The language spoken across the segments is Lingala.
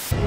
Bote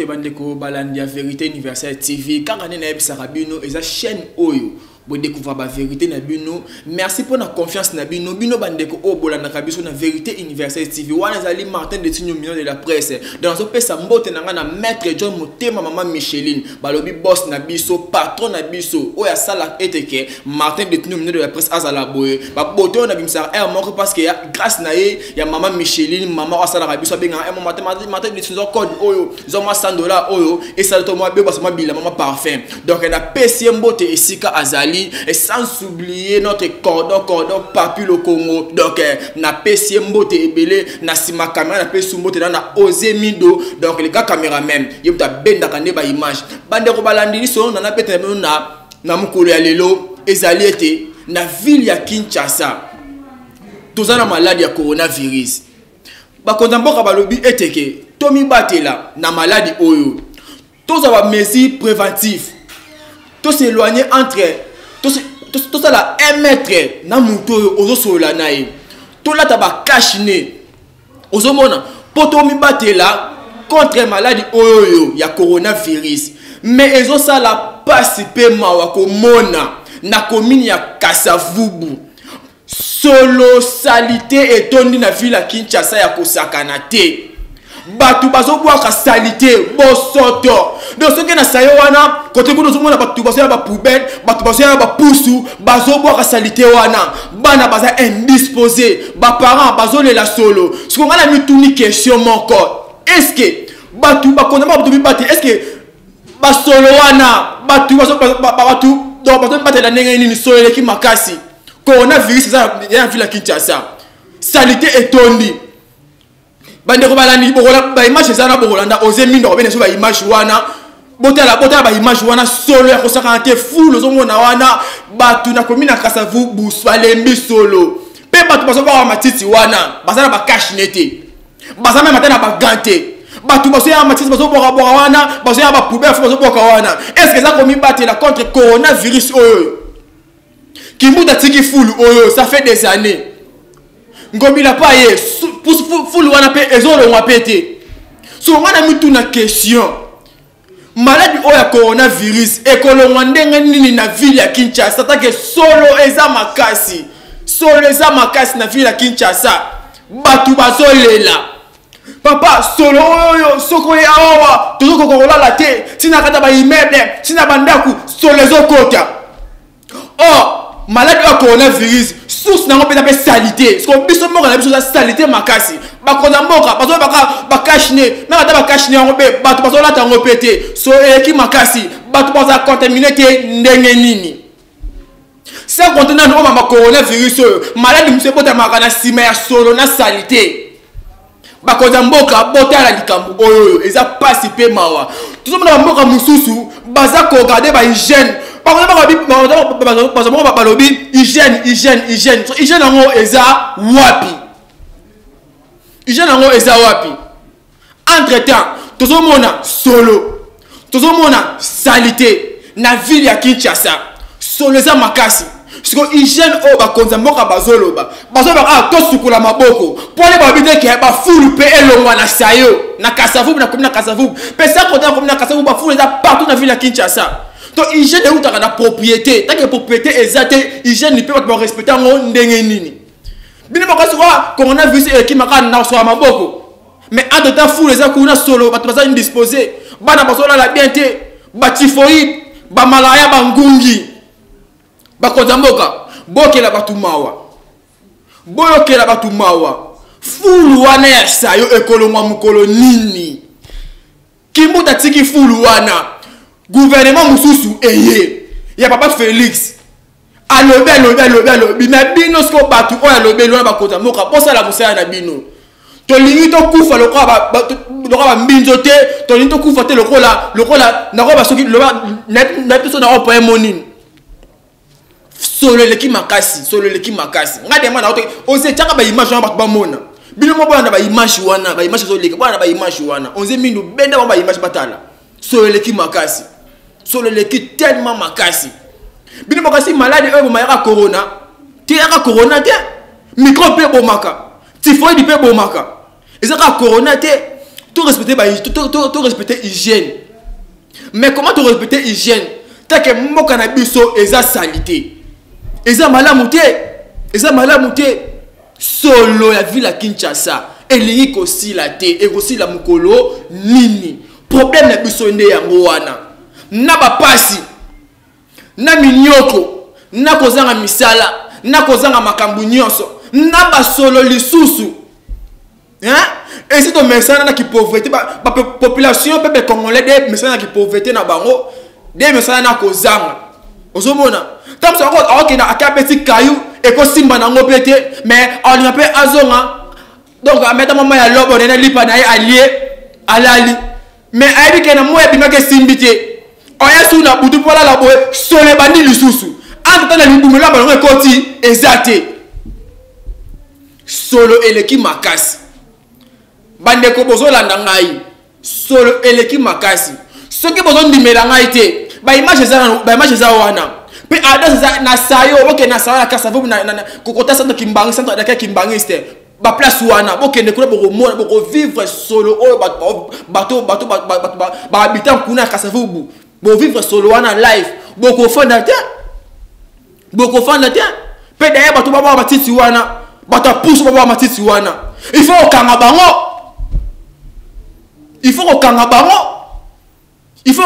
bandeko balandi ya Vérité Universelle TV quand on est na Sarabino et sa chaîne Oyo bo découvrir ba vérité na bino. Merci pour la confiance na bino bandeko o bolanda kabiso na Vérité Universelle TV wana zali Martin de Tigno de la presse dans ce pesa mbote na na maître John Motema maman Micheline balobi boss na biso patron na biso o ya sala eteke Martin de Tigno de la presse azala boye ba bote on a bimsa er moko parce que grâce na ye ya maman Micheline maman asala kabiso benga un Martin de Tigno code oyo zoma $100 oyo et ça to moi be basma bila maman parfum donc na pesi mbote esika azali et sans oublier notre cordon papule Congo donc na pesi mbote ebele na sima caméra na pesi mbote na osé mido donc les gars caméramen yebta benda kande ba image bande ko balandi so na pete na mukolo ya lelo ezali ete na ville ya Kinshasa tozana maladie ya coronavirus bakonza mboka balobi eteke tomi batela na maladie oyo toza ba mesures préventives to s'éloigner entre tout ça là 1 mètre na muto ozo sola nae to la taba kashine ozo mona poto mi batela contre maladie oyo ya coronavirus mais ezo ça la participer mawa ko mona na commune ya Kasavubu solo salité etondi na ville ya Kinshasa ya kosakana te batu bazo boaka salité bosoto donc ce que na sayo wana côté ko zo mona batu bazo ya ba poubelle batu bazo ya ba pousu bazo boaka salité wana bana baza indisposé ba parents bazo le la solo ce qu'on a la mituni question moko est-ce que batu ba konama batu bi bati est-ce que ba solo wana batu bazo batu donc batu bati la ndenge nini solo ki makasi coronavirus ça ya ville ya Kinshasa salité etondi bande ko balandi bokola ba image za na bokolanda osé mindo bene so ba image wana botala ba image wana solo ya kosaka te full zo mona wana batu na komina Kasavubu balembi solo pe batu baso ba matiti wana basana ba cash nete basana matana ba gante batu baso ya matiti baso boka wana baso ya ba poubelle baso boka wana est-ce que ça komi batela contre coronavirus oyo kimbuta tiki full oyo ça fait des années ngobila pa ye fulu wana pe ezolo ngwa pete so wana mitu na question maladie oya coronavirus ekolongwa ndenge nini na ville ya Kinshasa take solo eza makasi na ville ya Kinshasa batu bazolela papa solo oyo soko ya awa tozoko kolala te sina kata ba immeuble sina bandaku solo ezokota maladie ya coronavirus source na ngopena pe salité ce qu'on biso moka na biso la salité makasi bakonza mboka bazo ba kashine na ba kashine ngobe batu bazo lata ngopete so eki makasi batu bazo contaminer te ndenge nini ça contenant no ma coronavirus maladie mse bota makana sima ya solo na salité bakonza mboka botala likambo oyo eza participer mawa tout ça mboka mususu baza ko garder ba hygiène hygiène nango eza wapi entre temps tozomona solo tozomona salité na ville ya Kinshasa solo eza makasi siko hygiène o bakonza mboka bazoloba to sukula maboko pole babide ke ba fulu pe elongwa na sayo na Kasavubu na komina Kasavubu pe ça konta komina Kasavubu ba fulu eza partout na ville ya Kinshasa. Donc hygiène est où ta la propriété tant que propriété exacte hygiène ne peut pas respecter ngo ndenge nini bino bakaswa coronavirus qui makana na so maboko mais en temps fou les akuna solo batu baza indisposé bana basola la bien te ba typhoïde ba malaria ba ngungi bakonza mboka bokela batu mawa fulu wana ya sayo ekolongwa mukolo nini kimuta tiki fulu wana gouvernement mususu eye ya papa Félix alobi na bino sko batu oya lobelo na bakota moka posa la musaya na bino to lingi to kufa lokola ba mbinzo te to lingi to kufa te lokola na roba soki loba na to na opo monine solo leki makasi ngade mana ote ose chaka ba image wana ba mona bino mo bana ba image wana zo leki bana ba image wana onze mindu benda ba image batala solo leki makasi solo leki tellement makasi bino makasi malade ebo mayaka corona te micro pe bomaka typhoïde pe bomaka ezaka corona te tout respecter hygiène mais comment tu respecter hygiène tant que moka na biso eza salité eza malamu te solo ya ville à Kinshasa elingi kosila te ekosila mukolo nini problème na biso nde yango wana na bapasi na minyoko na kozanga misala na kozanga makambu nyonso na basolo lisusu et si to mesana na ki pauvreté ba population peuple congolais de mesana ki pauvreté na bango de mesana na kozanga ozomona tamso akokina akabeti kayu ekosimba nango pete mais on a pe azonga donc ameta mama ya lobo na lipa na ye allié alali mais aibi kena moya bimake simbite oya suna butu pola la boy sole bandi lisusu anta na libumela bango ekoti ezate solo eleki makasi bande ko bozolanda ngai solo eleki makasi soki bozondimela ngai te ba image za wana pe ada na sayo boke na sayo ka savo na kokota santo kimbangi santo da kimbangiste ba place wana boke ne kula boko vivre solo o bato ba habitant kuna ka savo bo vivre solo wana life boko fonda te pe d'ailleurs bato ba matiti wana bato pousse ba matiti wana il faut kanga bango il faut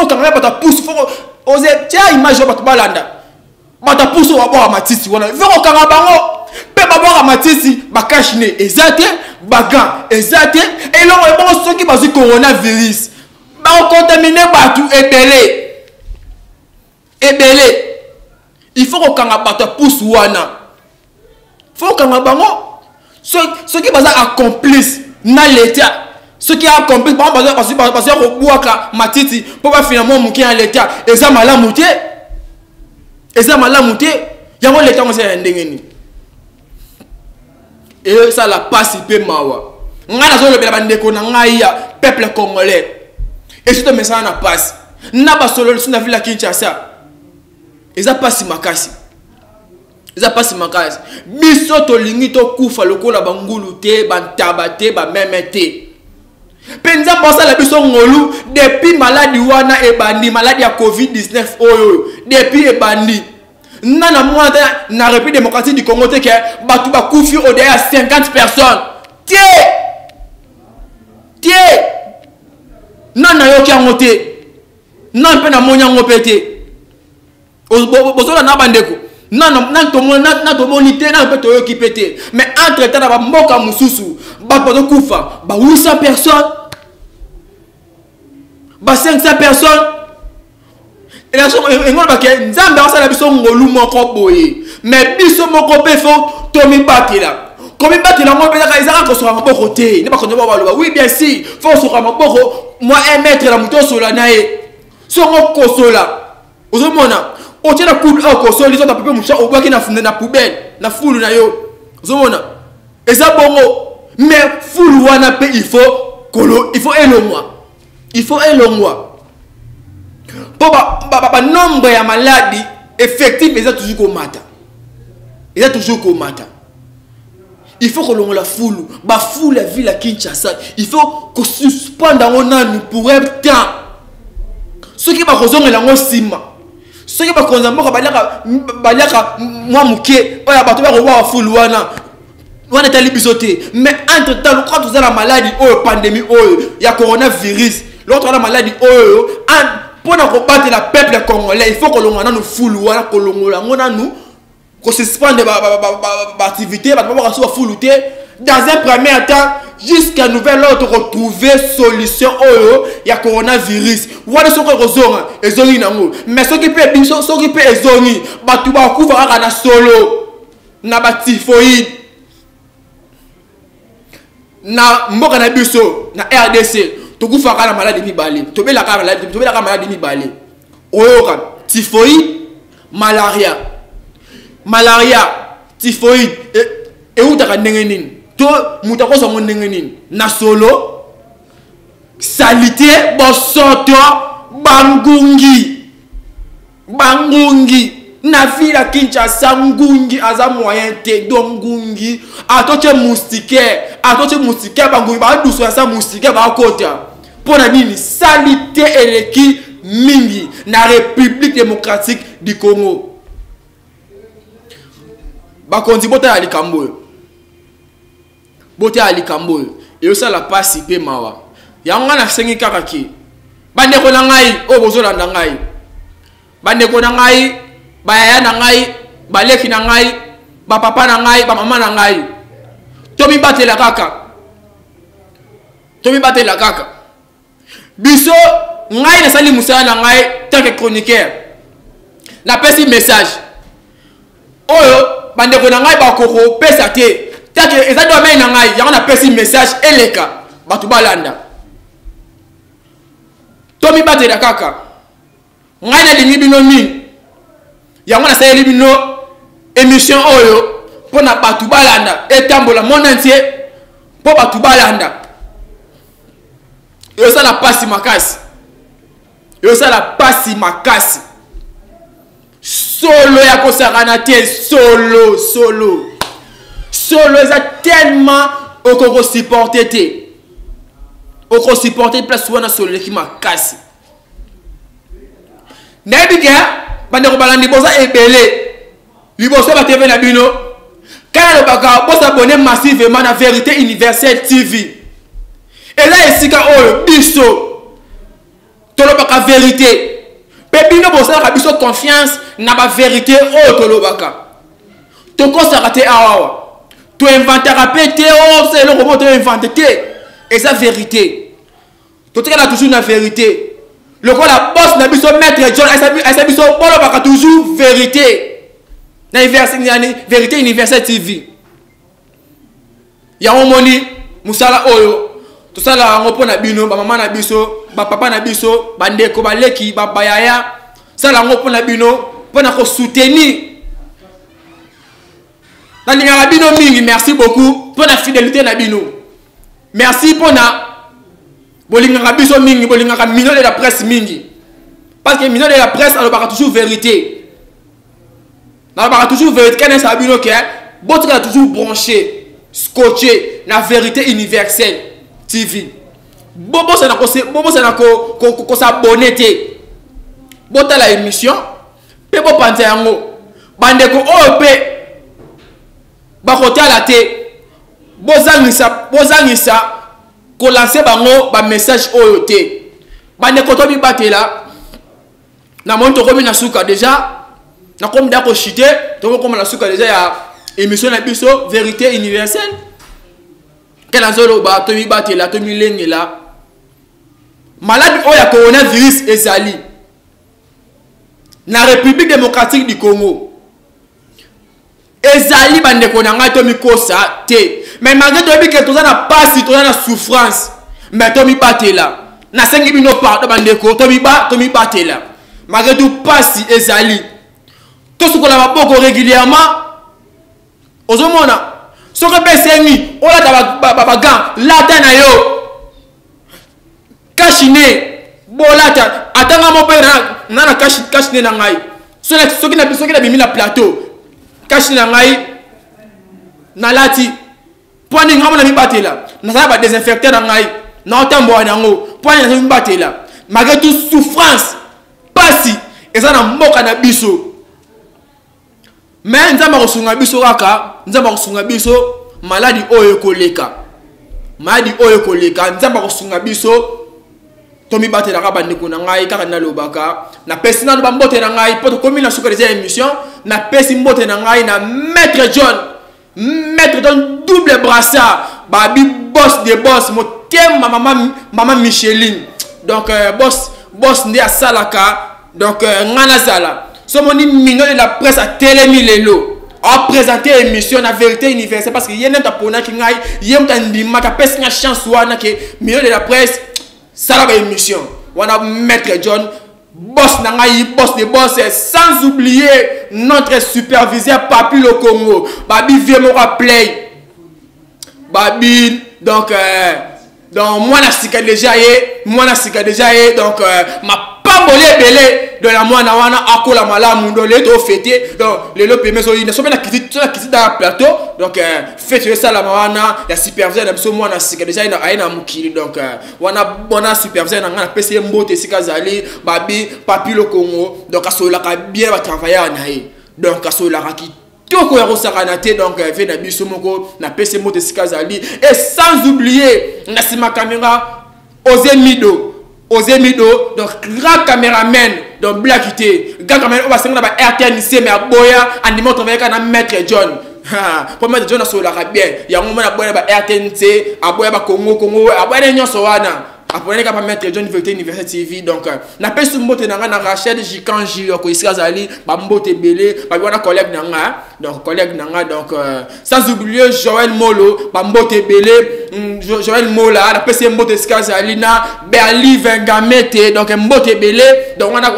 kanga bato pousse il faut oser tia image bato balanda bata pousse wa boa matiti wana vero kanga bango pe ba boa matiti ba cache ne ezate baga ezate et là on bon soki bazu coronavirus ba contaminer batu ebele il faut kanga bata pousse wana faut kanga bango soki baza accomplice na l'état soki accomplice ba baza ko boaka matiti po ba finalement muki en l'état eza malamu te yango l'état mo se ndengeni et ça la passe pe mawa ngana zo lobela bandeko na ngai ya peuple congolais et surtout mais ça na passe na ba solo suna villa Kinshasa eza passe makasi biso to lingi to kufa lokola bangulu te bantaba te ba meme te penza bosa la biso ngolu depuis maladie wana ebandi maladie ya COVID-19 oyo depuis ebandi nana moi na République démocratique du Congo te ke batu ba kufi au derrière 50 personnes tie nana yo ki angote nan pe na monya ngopete bozola na bandeko nan to moni te na pe to yo ki pété mais entre temps ba mboka mususu batu ba kufa ba 800 personnes ba 500 personnes et la chose ngol ba ke nzambe asala biso ngolu moko boye mais biso moko pe fo tomi batila komi batila ngo beza ka izaka ko soka maboko te ne ba konzo ba loba oui bien si faut soka maboko moi un mètre la muto sola nae so ngo kosola ozomona o tena couple au kosoli so ta pepe musha o baki na funda na poubelle na fulu na yo ozomona eza bongo mais fulu wana pe il faut elongwa pour ba nombre ya maladies effectifs ils toujours comata il faut que l'on la foule ba foule la ville à Kinshasa il faut que suspendre on a pour un temps ceux qui va kozonga la ngosima ceux qui va konzamba balaka moi muke oya bato ba ko foule wana tali bisoté mais entre temps quand vous avez la maladie ou pandémie ou ya coronavirus l'autre la maladie pour nous combattre la peuple congolais il faut que l'on nous foule wana que l'on nous que suspendre activité ba ba so foule dans un premier temps jusqu'à nouvel ordre retrouver solution oyo ya coronavirus wana soko kozonga ezongi nango mais soki pe biso soki pe ezongi batu ba kufa kaka na solo na ba typhoïde na mboka na biso na RDC to kufa kaka na maladie mibale to bela kaka maladie mibale oyo ka typhoïde malaria malaria, typhoïde, et où t'as n'engenin. To mutako son n'engenin. Na solo, salité, bosoto, bangungi. Bangungi. Na fila Kinshasa ngungi aza moyen te dongungi. Atoche moustiquaire. Atoche moustiquaire bangungi. Ba douce sa moustiquaire ba kota. Pour la nini, salité eleki mingi. Na République démocratique du Congo. Bakonzi bote ali kambo. Bote ali kambo. Et aussi la passe pe mawa. Yanga na sengi kakaki. Bande ko na ngai o bozo na ngai. Bande ko na ngai, bayaya na ngai, baleki na ngai, ba papa na ngai, ba mama na ngai. Tomi bate la kaka. Tomi bate la kaka. Biso ngai na sali musala na ngai tant que chroniqueur. Na pesi message. Oyo bande ko na ngai ba koko pesa te. Take eza do mai na ngai yango na pesi message eleka batu balanda. Tomi bate la kaka. Ngai na lingi bino mi. Yango na sayeli bino émission oyo pona batu balanda etambola monde entier po batu balanda. Et ça la passe makasi. Et ça la passe makasi. Solo ya kosakana te solo. Solo ça tellement oko supporter te. Oko supporter place wana solo ki makasi. Nebiga bande ko balandi boza ebele. Liboso ba TV na bino. Kana le baka boza abonner massivement na Vérité Universelle TV. Et là esika oyo biso tolobaka vérité. Pepino boza ka biso confiance na ba vérité oyo tolobaka. Tokosaka te awa. Tu inventera pété, oh, c'est le robot qui invente. Et ça, vérité. Tu as toujours la vérité. Le quoi la boss n'a pas maître John, elle s'est toujours vérité. Vérité universelle TV. Il y a un moni, Moussala Oyo. Tout ça là, on na bino, maman na biso, papa na biso, bandeko, baleki, bayaya. Ça là, on na bino, pour na soutenir. Merci beaucoup pour la fidélité na bino. Merci pour na bolinga biso mingi, bolinga minot de la presse mingi. Parce que minot de la presse alors pas toujours vérité. Na pas toujours vérité quand ça bino que botre a toujours branché, scotché la vérité universelle TV. Bobo ça na ko s'abonner té. Bota la émission, pe bo panza yango. Bande ko OP bakote la te bozangisa ko lancer bango ba message oyo te bande ko to bi batela na monto komi na suka déjà na komi da ko chiter to ko na suka déjà ya émission na biso Vérité Universelle kena zolo ba to bi batela to mi lengela malade oya coronavirus ezali na République démocratique du Congo. Ezali bande ko na ngai to mi kosa te mais malgré to bi que to na passe to na souffrance mais to mi batela na sengi bino pardon bande ko to mi batela malgré tout passe ezali to sukola maboko régulièrement ozomona soko besengi ola ta ba gant lata na yo kashine bolata atanga mo pe na kashine na ngai soki na bimi na plateau kashi na ngai na lati poni ngamo na mibatela na sa ba désinfecter na ngai na otambo na ngo poni na mibatela malgré tout souffrance pasi eza na mboka na biso mais nzamba ko sunga biso kaka nzamba ko sunga biso maladie oyo koleka nzamba ko sunga biso to mibatela ka bandeko na ngai kaka na lobaka na pesi na bambote na ngai poto komi na suka des émissions na pesi mbote na ngai na maître John double brassard babi boss de boss motema mama Micheline donc boss ndi asalaka donc ngana zala so moni minot de la presse a télémi lelo a présenter émission na Vérité Universelle parce que yene ta pona ki ngai yem ta ndima ta pesi na chance wana ke minot de la presse ça la émission wana maître John boss nangai, boss de boss, sans oublier notre superviseur Papi le Congo. Babi vient me play. Babi, donc moi na déjà donc ma pas bolé belé de la moi na wana akola malamu ndo le to fêter donc le lo peme so ina so na kiti dans le plateau donc fêter ça la wana ya superviseur na biso moi na sika déjà ina aina mukili donc wana superviseur na ngana pese mbote sika zali babi Papi le Congo donc asola ka bien ba travailler na ye donc asola ka ki toko ya rosakanate donc fait na biso moko na pese mbote sika zali et sans oublier na sima caméra Osé Mido, donc grand caméraman, donc Blackité, grand caméraman, on va s'en aller à RTNC, mais à Boya, animé travailler avec un maître John. Pour maître John, ça va bien. Il y a un moment à Boya, à RTNC, à Boya, à Congo, à Boya, à Nyon-Sowana. Après, on va mettre John Vérité Université TV. Donc, on a fait ce mot dans Rachel, Jikanji, Koisrazali, Bambote Belé, Babouana collègue Nanga, donc collègue Nanga, donc sans oublier Joël Molo, Bambote Belé, Joël Mola, on a fait ce mot de Skazali, Berli Vengamete, donc Mbote Belé, donc on a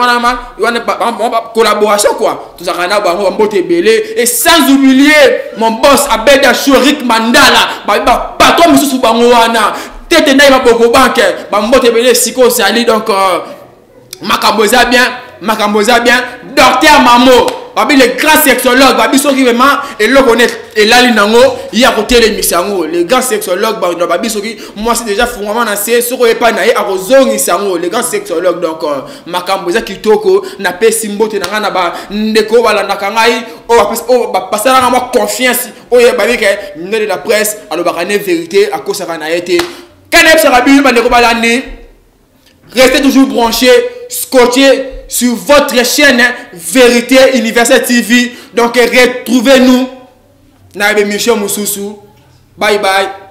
collaboration quoi. Tout ça, on a Bambote Belé, et sans oublier mon boss Abeda Chorik Mandala, patron Moussou Soubangouana. Tete na iba boko banque bambote belé siko zali donc makamboza bien docteur Mamo babi le grand sexologue babi soki vraiment et le connaître et là linango il y a côté les misango les grands sexologues babi soki moi c'est déjà vraiment na c'est soko epa na e arozongi sango les grands sexologues donc makamboza kitoko na pesi mbote na ngana ba ndeko wala nakangai o passer na moi confiance o ye babi ke de la presse alo bakane vérité à cause ça va na été. Restez toujours branchés, scotchés sur votre chaîne Vérité Universelle TV. Donc retrouvez-nous dans l'émission Moussoussou. Bye bye.